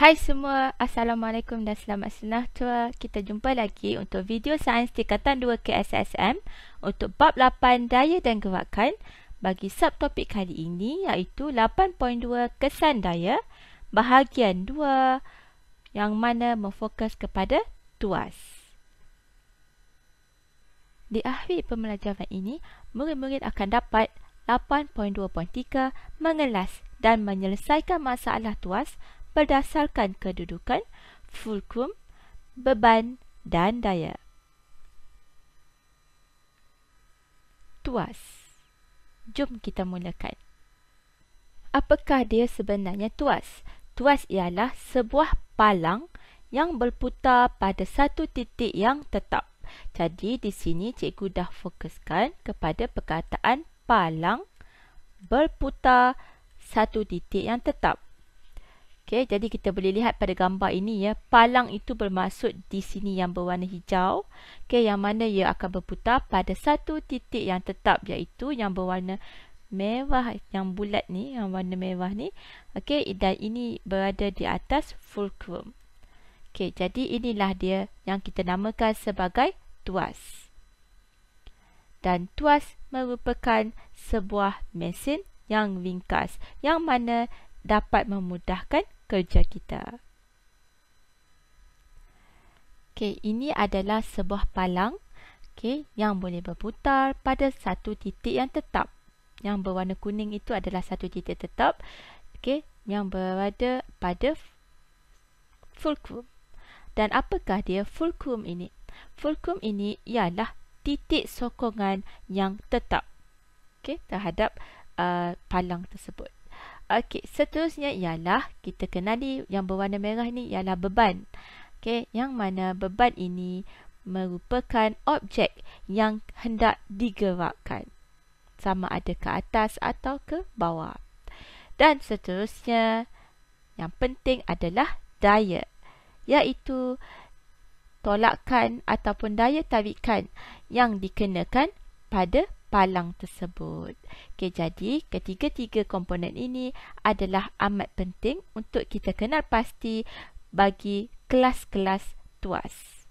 Hai semua, Assalamualaikum dan selamat sejahtera. Kita jumpa lagi untuk video sains tingkatan 2 KSSM untuk bab 8 daya dan gerakan bagi subtopik kali ini iaitu 8.2 kesan daya bahagian 2 yang mana memfokus kepada tuas. Di akhir pembelajaran ini, murid-murid akan dapat 8.2.3 mengelas dan menyelesaikan masalah tuas berdasarkan kedudukan, fulcrum, beban dan daya. Tuas. Jom kita mulakan. Apakah dia sebenarnya tuas? Tuas ialah sebuah palang yang berputar pada satu titik yang tetap. Jadi di sini cikgu dah fokuskan kepada perkataan palang berputar satu titik yang tetap. Okey, jadi kita boleh lihat pada gambar ini ya, palang itu bermaksud di sini yang berwarna hijau. Okey, yang mana ia akan berputar pada satu titik yang tetap iaitu yang berwarna merah, yang bulat ni, yang warna merah ni. Okey, dan ini berada di atas fulcrum. Okey, jadi inilah dia yang kita namakan sebagai tuas. Dan tuas merupakan sebuah mesin yang ringkas yang mana dapat memudahkan kerja kita. Okey, ini adalah sebuah palang yang boleh berputar pada satu titik yang tetap. Yang berwarna kuning itu adalah satu titik tetap yang berada pada fulcrum. Dan apakah dia fulcrum ini? Fulcrum ini ialah titik sokongan yang tetap terhadap palang tersebut. Okey, seterusnya ialah kita kenali yang berwarna merah ini ialah beban. Yang mana beban ini merupakan objek yang hendak digerakkan, sama ada ke atas atau ke bawah. Dan seterusnya yang penting adalah daya, iaitu tolakan ataupun daya tarikan yang dikenakan pada palang tersebut. Jadi ketiga-tiga komponen ini adalah amat penting untuk kita kenal pasti bagi kelas-kelas tuas.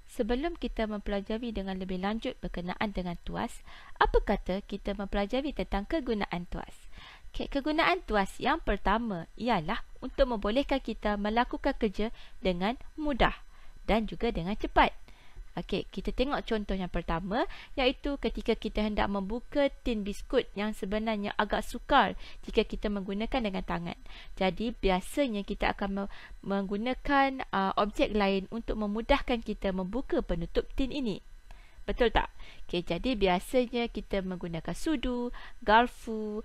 Sebelum kita mempelajari dengan lebih lanjut berkenaan dengan tuas, apa kata kita mempelajari tentang kegunaan tuas? Kegunaan tuas yang pertama ialah untuk membolehkan kita melakukan kerja dengan mudah dan juga dengan cepat. Okey, kita tengok contoh yang pertama, iaitu ketika kita hendak membuka tin biskut yang sebenarnya agak sukar jika kita menggunakan dengan tangan. Jadi biasanya kita akan menggunakan objek lain untuk memudahkan kita membuka penutup tin ini. Betul tak? Okey, jadi biasanya kita menggunakan sudu, garfu,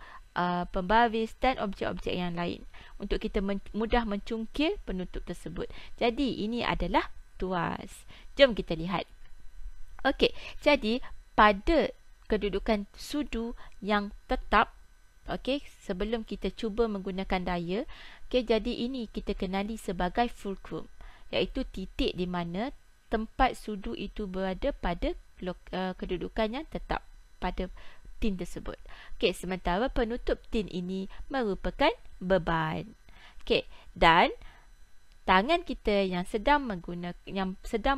pembaris dan objek-objek yang lain untuk kita mudah mencungkil penutup tersebut. Jadi ini adalah tuas. Jom kita lihat. Okey, jadi pada kedudukan sudu yang tetap, sebelum kita cuba menggunakan daya, jadi ini kita kenali sebagai fulcrum, iaitu titik di mana tempat sudu itu berada pada kedudukan yang tetap pada tin tersebut. Sementara penutup tin ini merupakan beban. Dan tangan kita yang sedang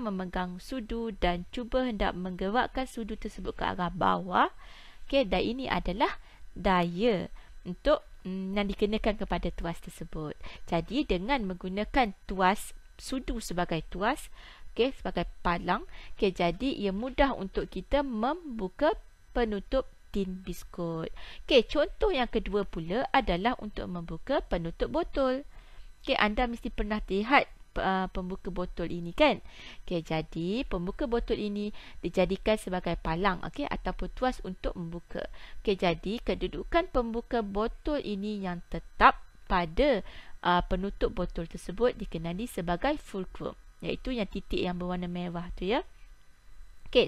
memegang sudu dan cuba hendak menggerakkan sudu tersebut ke arah bawah. Dan ini adalah daya untuk yang dikenakan kepada tuas tersebut. Jadi dengan menggunakan tuas sudu sebagai tuas, sebagai palang, jadi ia mudah untuk kita membuka penutup tin biskut. Contoh yang kedua pula adalah untuk membuka penutup botol. Anda mesti pernah lihat pembuka botol ini kan? Jadi pembuka botol ini dijadikan sebagai palang ataupun tuas untuk membuka. Jadi kedudukan pembuka botol ini yang tetap pada penutup botol tersebut dikenali sebagai fulcrum, iaitu yang titik yang berwarna merah tu ya.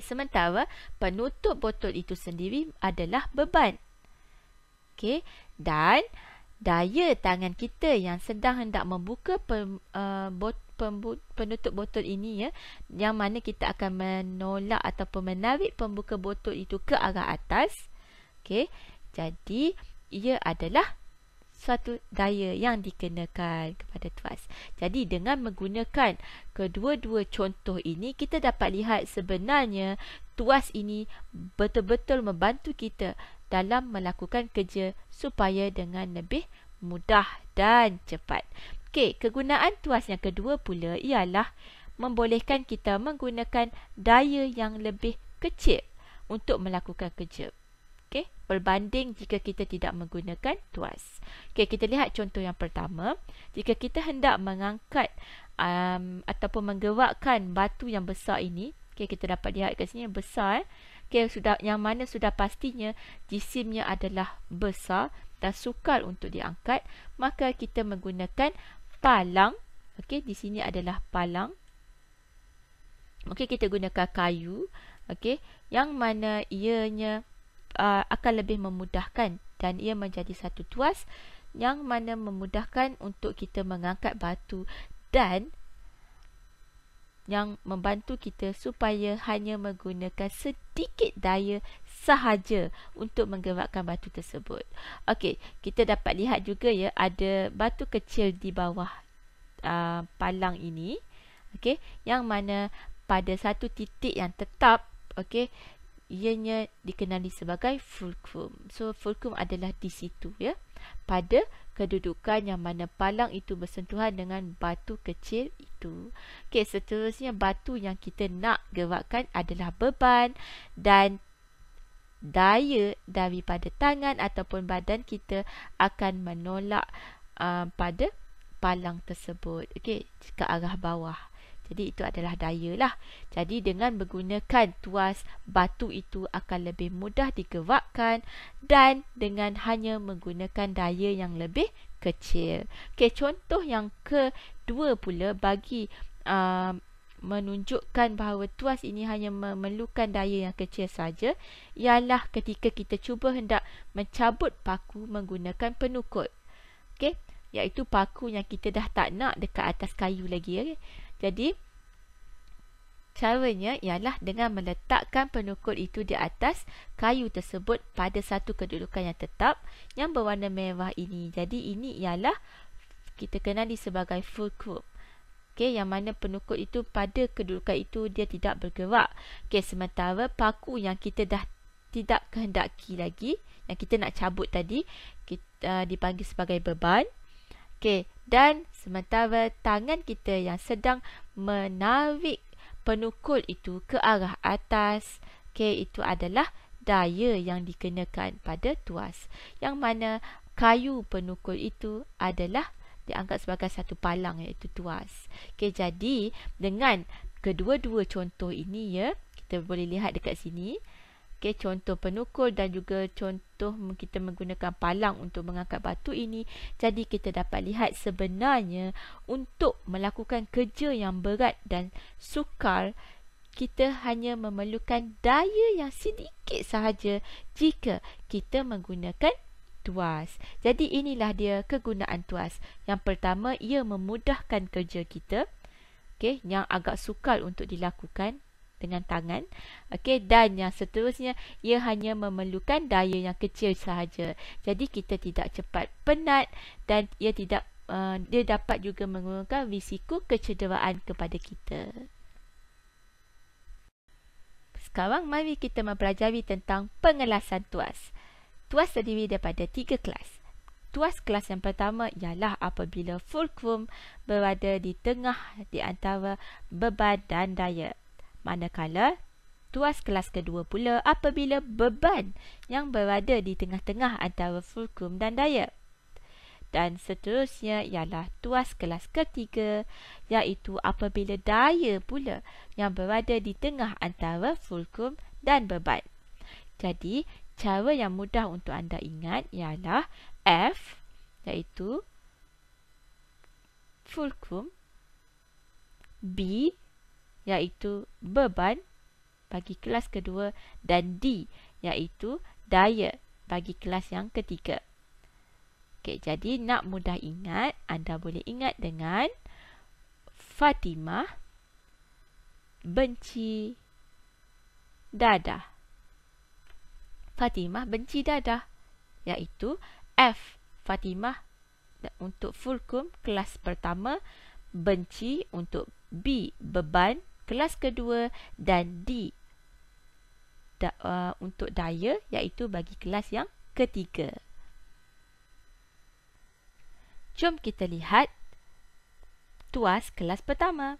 Sementara penutup botol itu sendiri adalah beban. Dan daya tangan kita yang sedang hendak membuka penutup botol ini yang mana kita akan menolak ataupun menarik pembuka botol itu ke arah atas. Jadi ia adalah suatu daya yang dikenakan kepada tuas. Jadi dengan menggunakan kedua-dua contoh ini, kita dapat lihat sebenarnya tuas ini betul-betul membantu kita dalam melakukan kerja supaya dengan lebih mudah dan cepat. Okey, kegunaan tuas yang kedua pula ialah membolehkan kita menggunakan daya yang lebih kecil untuk melakukan kerja. Okey, berbanding jika kita tidak menggunakan tuas. Okey, kita lihat contoh yang pertama. Jika kita hendak mengangkat ataupun menggerakkan batu yang besar ini, okey, kita dapat lihat kat sini yang besar. Okey, yang mana sudah pastinya jisimnya adalah besar dan sukar untuk diangkat, maka kita menggunakan palang. Okey, di sini adalah palang. Okey, kita gunakan kayu, okey, yang mana ianya akan lebih memudahkan dan ia menjadi satu tuas yang mana memudahkan untuk kita mengangkat batu dan yang membantu kita supaya hanya menggunakan sedikit daya sahaja untuk menggerakkan batu tersebut. Okey, kita dapat lihat juga ya, ada batu kecil di bawah palang ini. Okey, yang mana pada satu titik yang tetap, okey, ianya dikenali sebagai fulcrum. So fulcrum adalah di situ ya, pada kedudukan yang mana palang itu bersentuhan dengan batu kecil itu. Okey, seterusnya batu yang kita nak gerakkan adalah beban dan daya daripada tangan ataupun badan kita akan menolak pada palang tersebut, okey, ke arah bawah. Jadi itu adalah daya lah. Jadi dengan menggunakan tuas, batu itu akan lebih mudah digerakkan dan dengan hanya menggunakan daya yang lebih kecil. Okey, contoh yang kedua pula bagi menunjukkan bahawa tuas ini hanya memerlukan daya yang kecil saja ialah ketika kita cuba hendak mencabut paku menggunakan penukul. Okey, iaitu paku yang kita dah tak nak dekat atas kayu lagi. Okay? Jadi caranya ialah dengan meletakkan penukul itu di atas kayu tersebut pada satu kedudukan yang tetap yang berwarna merah ini. Jadi ini ialah kita kenali sebagai fulcrum. Okey, yang mana penukul itu pada kedudukan itu dia tidak bergerak. Okey, sementara paku yang kita dah tidak kehendaki lagi, yang kita nak cabut tadi, kita dipanggil sebagai beban. Okey, dan sementara tangan kita yang sedang menarik penukul itu ke arah atas, okey, itu adalah daya yang dikenakan pada tuas. Yang mana kayu penukul itu adalah dianggap sebagai satu palang, iaitu tuas. Okey, jadi dengan kedua-dua contoh ini ya, kita boleh lihat dekat sini. Okey, contoh penukul dan juga contoh kita menggunakan palang untuk mengangkat batu ini. Jadi kita dapat lihat sebenarnya untuk melakukan kerja yang berat dan sukar, kita hanya memerlukan daya yang sedikit sahaja jika kita menggunakan tuas. Jadi inilah dia kegunaan tuas. Yang pertama, ia memudahkan kerja kita, okey, yang agak sukar untuk dilakukan dengan tangan. Okey, dan yang seterusnya, ia hanya memerlukan daya yang kecil sahaja. Jadi kita tidak cepat penat dan ia dapat juga mengurangkan risiko kecederaan kepada kita. Sekarang mari kita mempelajari tentang pengelasan tuas. Tuas terdiri daripada 3 kelas. Tuas kelas yang pertama ialah apabila fulcrum berada di tengah di antara beban dan daya. Manakala tuas kelas kedua pula apabila beban yang berada di tengah-tengah antara fulcrum dan daya. Dan seterusnya ialah tuas kelas ketiga, iaitu apabila daya pula yang berada di tengah antara fulcrum dan beban. Jadi cara yang mudah untuk anda ingat ialah F, iaitu fulcrum, B, iaitu beban bagi kelas kedua, dan D, iaitu daya bagi kelas yang ketiga. Okey, jadi nak mudah ingat, anda boleh ingat dengan Fatimah benci dadah. Fatimah benci dadah, iaitu F, Fatimah untuk fulcrum kelas pertama, benci untuk B, beban kelas kedua, dan D untuk daya, iaitu bagi kelas yang ketiga. Jom kita lihat tuas kelas pertama.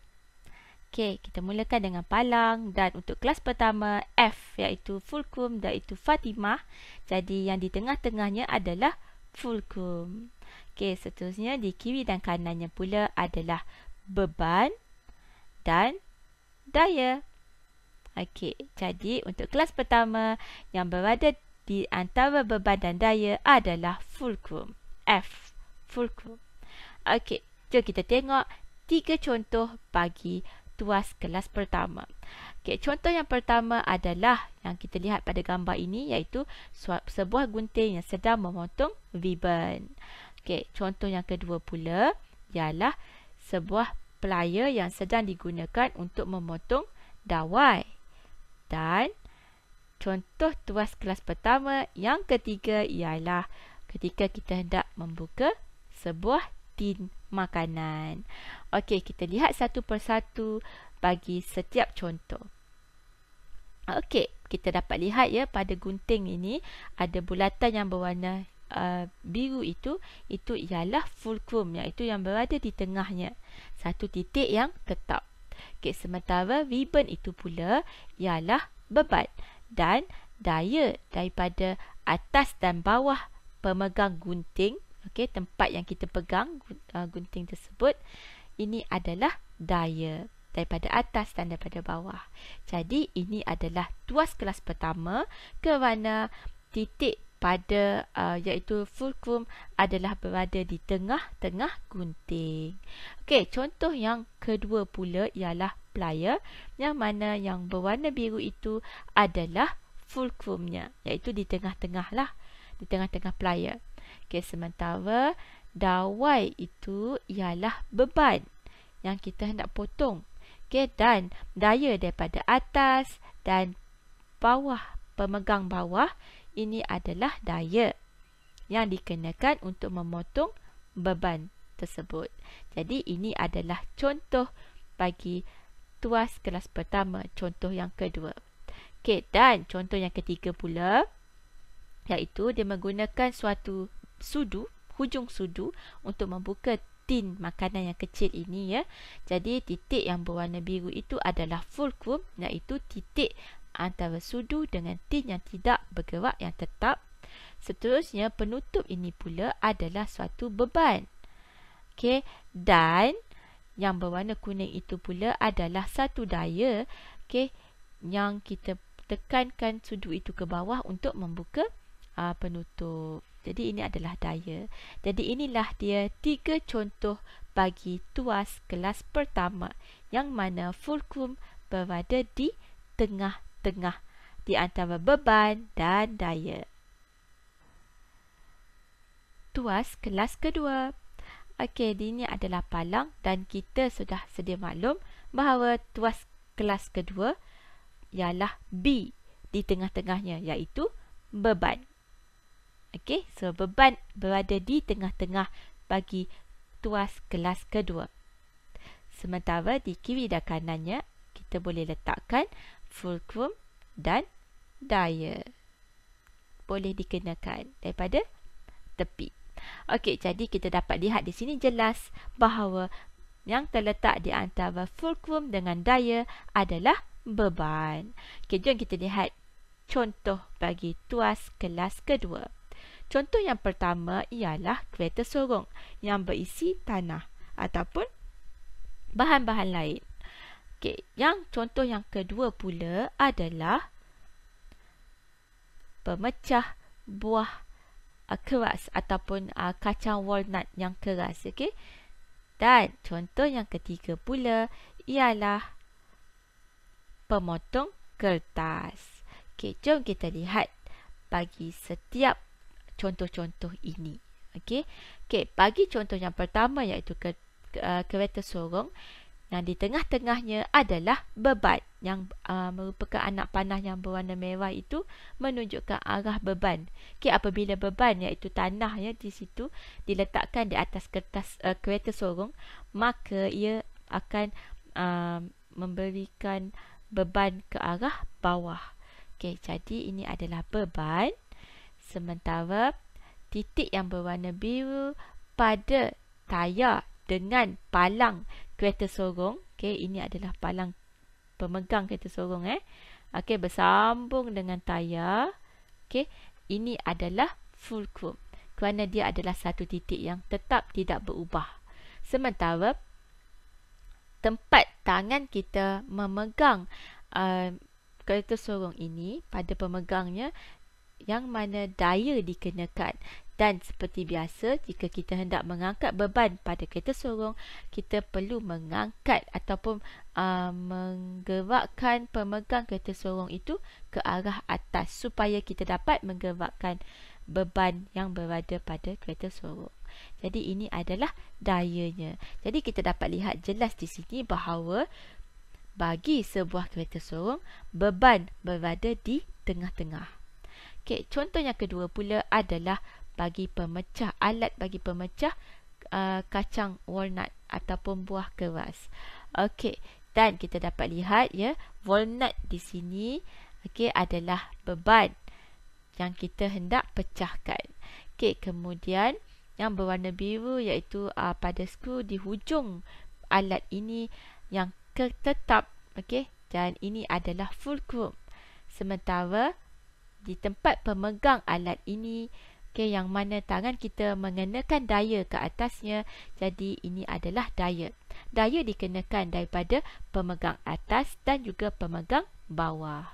Okey, kita mulakan dengan palang, dan untuk kelas pertama F, iaitu fulcrum, iaitu Fatimah. Jadi yang di tengah-tengahnya adalah fulcrum. Okey, seterusnya di kiri dan kanannya pula adalah beban dan daya. Okey, jadi untuk kelas pertama yang berada di antara beban dan daya adalah fulcrum. F, fulcrum. Okey, jom kita tengok 3 contoh bagi tuas kelas pertama. Okey, contoh yang pertama adalah yang kita lihat pada gambar ini, iaitu sebuah gunting yang sedang memotong ribbon. Okey, contoh yang kedua pula ialah sebuah plier yang sedang digunakan untuk memotong dawai. Dan contoh tuas kelas pertama yang ketiga ialah ketika kita hendak membuka sebuah tin makanan. Okey, kita lihat satu persatu bagi setiap contoh. Okey, kita dapat lihat ya, pada gunting ini ada bulatan yang berwarna biru itu ialah fulcrum, iaitu yang berada di tengahnya, satu titik yang tetap. Okey, sementara ribbon itu pula ialah beban dan daya daripada atas dan bawah pemegang gunting. Okey, tempat yang kita pegang gunting tersebut, ini adalah daya daripada atas dan daripada bawah. Jadi ini adalah tuas kelas pertama kerana titik pada iaitu fulcrum adalah berada di tengah-tengah gunting. Okey, contoh yang kedua pula ialah plier, yang mana yang berwarna biru itu adalah fulcrumnya, iaitu di tengah-tengah lah, di tengah-tengah plier. Okey, sementara dawai itu ialah beban yang kita hendak potong. Okey, dan daya daripada atas dan bawah, pemegang bawah, ini adalah daya yang dikenakan untuk memotong beban tersebut. Jadi ini adalah contoh bagi tuas kelas pertama, contoh yang kedua. Okey, dan contoh yang ketiga pula, iaitu dia menggunakan suatu sudu, hujung sudu untuk membuka tin makanan yang kecil ini ya. Jadi titik yang berwarna biru itu adalah fulcrum, iaitu titik antara sudu dengan tin yang tidak bergerak, yang tetap. Seterusnya penutup ini pula adalah suatu beban. Okey, dan yang berwarna kuning itu pula adalah satu daya, okey, yang kita tekankan sudu itu ke bawah untuk membuka penutup. Jadi ini adalah daya. Jadi inilah dia 3 contoh bagi tuas kelas pertama, yang mana fulcrum berada di tengah-tengah di antara beban dan daya. Tuas kelas kedua. Okey, ini adalah palang, dan kita sudah sedia maklum bahawa tuas kelas kedua ialah B di tengah-tengahnya, iaitu beban. Okey, so beban berada di tengah-tengah bagi tuas kelas kedua. Sementara di kiri dan kanannya kita boleh letakkan fulcrum dan daya. Boleh dikenakan daripada tepi. Okey, jadi kita dapat lihat di sini jelas bahawa yang terletak di antara fulcrum dengan daya adalah beban. Okey, jom kita lihat contoh bagi tuas kelas kedua. Contoh yang pertama ialah kereta sorong yang berisi tanah ataupun bahan-bahan lain. Okey, yang contoh yang kedua pula adalah pemecah buah keras ataupun kacang walnut yang keras. Okey, dan contoh yang ketiga pula ialah pemotong kertas. Okey, jom kita lihat bagi setiap contoh-contoh ini. Okey, bagi contoh yang pertama iaitu kereta sorong, yang di tengah-tengahnya adalah beban yang merupakan anak panah yang berwarna merah itu menunjukkan arah beban. Okey, apabila beban iaitu tanah ya di situ diletakkan di atas kertas kereta sorong, maka ia akan memberikan beban ke arah bawah. Okey, jadi ini adalah beban. Sementara titik yang berwarna biru pada tayar dengan palang kereta sorong. Okey, ini adalah palang pemegang kereta sorong Okey, bersambung dengan tayar. Okey, ini adalah fulcrum kerana dia adalah satu titik yang tetap tidak berubah. Sementara tempat tangan kita memegang kereta sorong ini pada pemegangnya, yang mana daya dikenakan. Dan seperti biasa, jika kita hendak mengangkat beban pada kereta sorong, kita perlu mengangkat ataupun menggerakkan pemegang kereta sorong itu ke arah atas supaya kita dapat menggerakkan beban yang berada pada kereta sorong. Jadi ini adalah dayanya. Jadi kita dapat lihat jelas di sini bahawa bagi sebuah kereta sorong, beban berada di tengah-tengah. Okey, contoh yang kedua pula adalah bagi pemecah, alat bagi pemecah kacang walnut ataupun buah keras. Okey, dan kita dapat lihat ya, walnut di sini adalah beban yang kita hendak pecahkan. Okey, kemudian yang berwarna biru iaitu pada skru di hujung alat ini yang tetap. Okey, dan ini adalah fulcrum. Sementara di tempat pemegang alat ini, yang mana tangan kita mengenakan daya ke atasnya, jadi ini adalah daya. Daya dikenakan daripada pemegang atas dan juga pemegang bawah.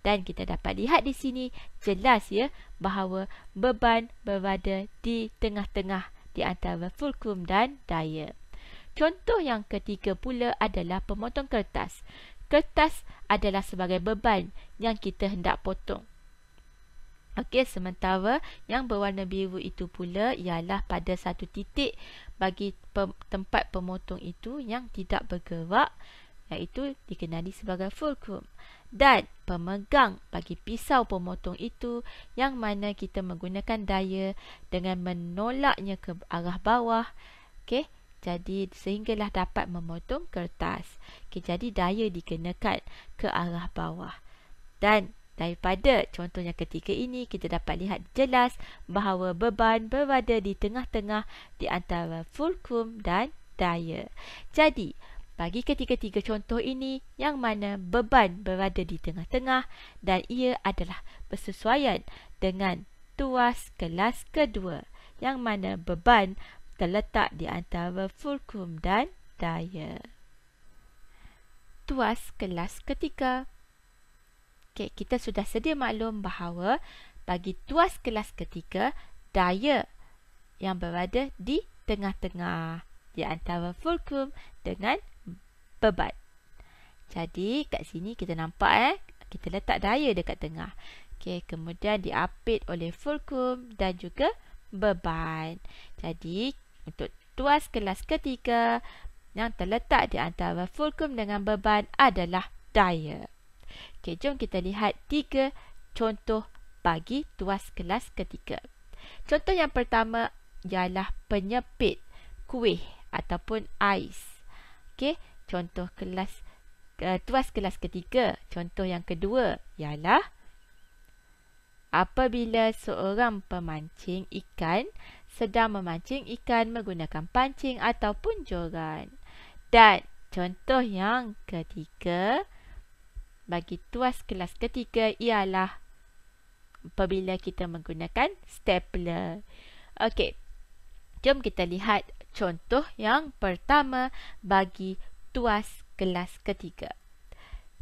Dan kita dapat lihat di sini jelas ya bahawa beban berada di tengah-tengah di antara fulcrum dan daya. Contoh yang ketiga pula adalah pemotong kertas. Kertas adalah sebagai beban yang kita hendak potong. Okey, sementara yang berwarna biru itu pula ialah pada satu titik bagi tempat pemotong itu yang tidak bergerak, iaitu dikenali sebagai fulcrum. Dan pemegang bagi pisau pemotong itu yang mana kita menggunakan daya dengan menolaknya ke arah bawah. Okey, jadi sehinggalah dapat memotong kertas. Okey, jadi daya dikenakan ke arah bawah. Dan daripada contoh yang ketiga ini, kita dapat lihat jelas bahawa beban berada di tengah-tengah di antara fulcrum dan daya. Jadi, bagi ketiga-tiga contoh ini, yang mana beban berada di tengah-tengah dan ia adalah bersesuaian dengan tuas kelas kedua, yang mana beban terletak di antara fulcrum dan daya. Tuas kelas ketiga. Okey, kita sudah sedia maklum bahawa bagi tuas kelas ketiga, daya yang berada di tengah-tengah di antara fulcrum dengan beban. Jadi kat sini kita nampak kita letak daya dekat tengah. Okey, kemudian diapit oleh fulcrum dan juga beban. Jadi untuk tuas kelas ketiga yang terletak di antara fulcrum dengan beban adalah daya. Okey, jom kita lihat 3 contoh bagi tuas kelas ketiga. Contoh yang pertama ialah penyepit kuih ataupun ais. Okey, contoh kelas tuas kelas ketiga. Contoh yang kedua ialah apabila seorang pemancing ikan sedang memancing ikan menggunakan pancing ataupun joran. Dan contoh yang ketiga bagi tuas kelas ketiga ialah apabila kita menggunakan stapler. Okey, jom kita lihat contoh yang pertama bagi tuas kelas ketiga.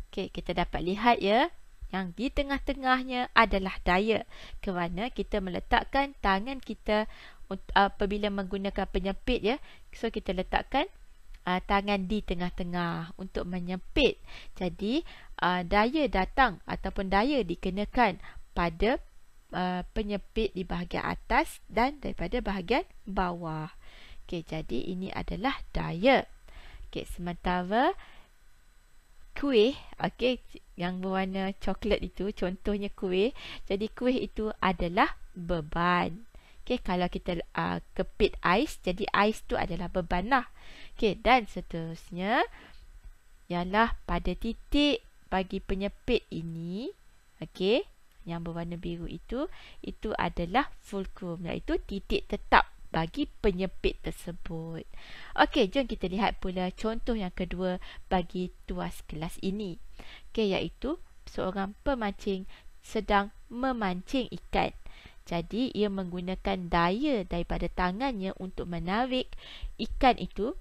Okey, kita dapat lihat ya, yang di tengah-tengahnya adalah daya kerana kita meletakkan tangan kita apabila menggunakan penyepit ya. So kita letakkan tangan di tengah-tengah untuk menyepit. Jadi daya datang ataupun daya dikenakan pada penyepit di bahagian atas dan daripada bahagian bawah. Okey, jadi ini adalah daya. Okey, sementara kuih, okey, yang berwarna coklat itu, contohnya kuih. Jadi kuih itu adalah beban. Okey, kalau kita kepit ais, jadi ais tu adalah beban lah. Okey, dan seterusnya ialah pada titik bagi penyepit ini, okey, yang berwarna biru itu adalah fulcrum, iaitu titik tetap bagi penyepit tersebut. Okey, jom kita lihat pula contoh yang kedua bagi tuas kelas ini. Okey, iaitu seorang pemancing sedang memancing ikan. Jadi, ia menggunakan daya daripada tangannya untuk menarik ikan itu,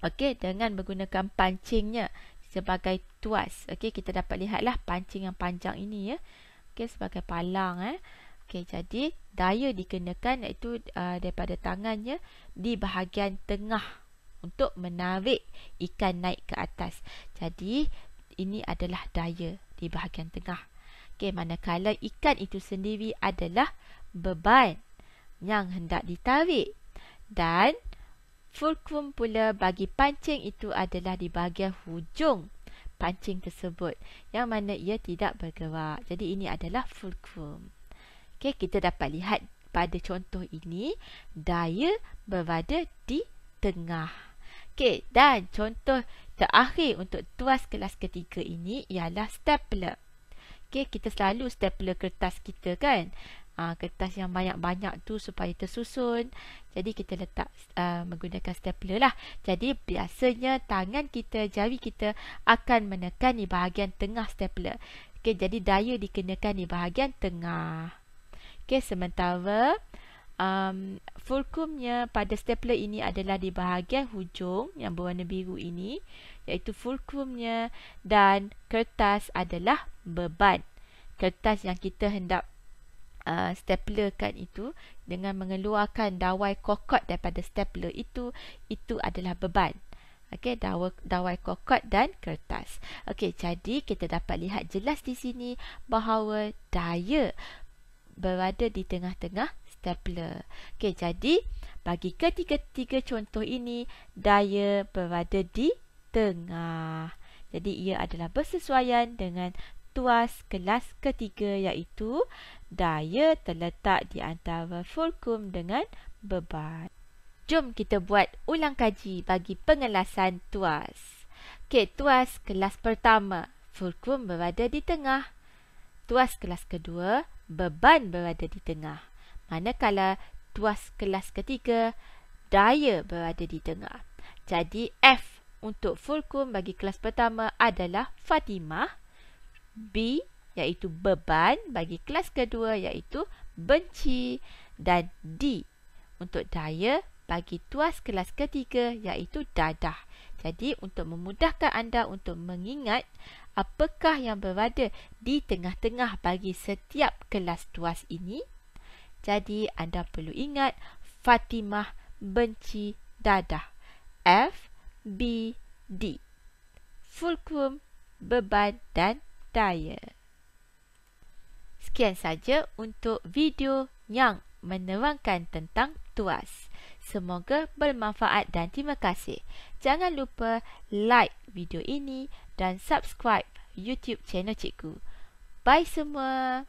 okey, dengan menggunakan pancingnya sebagai tuas. Okey, kita dapat lihatlah pancing yang panjang ini ya. Okey, sebagai palang Okey, jadi daya dikenakan iaitu daripada tangannya di bahagian tengah untuk menarik ikan naik ke atas. Jadi ini adalah daya di bahagian tengah. Okey, manakala ikan itu sendiri adalah beban yang hendak ditarik. Dan fulcrum pula bagi pancing itu adalah di bahagian hujung pancing tersebut, yang mana ia tidak bergerak. Jadi ini adalah fulcrum. Okey, kita dapat lihat pada contoh ini daya berada di tengah. Okey, dan contoh terakhir untuk tuas kelas ketiga ini ialah stapler. Okey, kita selalu stapler kertas kita kan. Kertas yang banyak-banyak tu supaya tersusun. Jadi kita letak menggunakan stapler lah. Jadi biasanya tangan kita, jari kita akan menekan di bahagian tengah stapler. Okey, jadi daya dikenakan di bahagian tengah. Okey, sementara fulcrumnya pada stapler ini adalah di bahagian hujung yang berwarna biru ini, iaitu fulcrumnya, dan kertas adalah beban. Kertas yang kita hendak staplerkan itu dengan mengeluarkan dawai kokot daripada stapler itu adalah beban. Okey, dawai kokot dan kertas. Okey, jadi kita dapat lihat jelas di sini bahawa daya berada di tengah-tengah stapler. Okey, jadi bagi ketiga-tiga contoh ini daya berada di tengah. Jadi ia adalah bersesuaian dengan tuas kelas ketiga, iaitu daya terletak di antara fulcrum dengan beban. Jom kita buat ulang kaji bagi pengelasan tuas. Okey, tuas kelas pertama, fulcrum berada di tengah. Tuas kelas kedua, beban berada di tengah. Manakala tuas kelas ketiga, daya berada di tengah. Jadi F untuk fulcrum bagi kelas pertama adalah Fatimah. B iaitu beban bagi kelas kedua iaitu benci. Dan D untuk daya bagi tuas kelas ketiga iaitu dadah. Jadi untuk memudahkan anda untuk mengingat apakah yang berada di tengah-tengah bagi setiap kelas tuas ini, jadi anda perlu ingat Fatimah benci dadah. F, B, D. Fulcrum, beban dan daya. Sekian saja untuk video yang menerangkan tentang tuas. Semoga bermanfaat dan terima kasih. Jangan lupa like video ini dan subscribe YouTube channel Cikgu. Bye semua.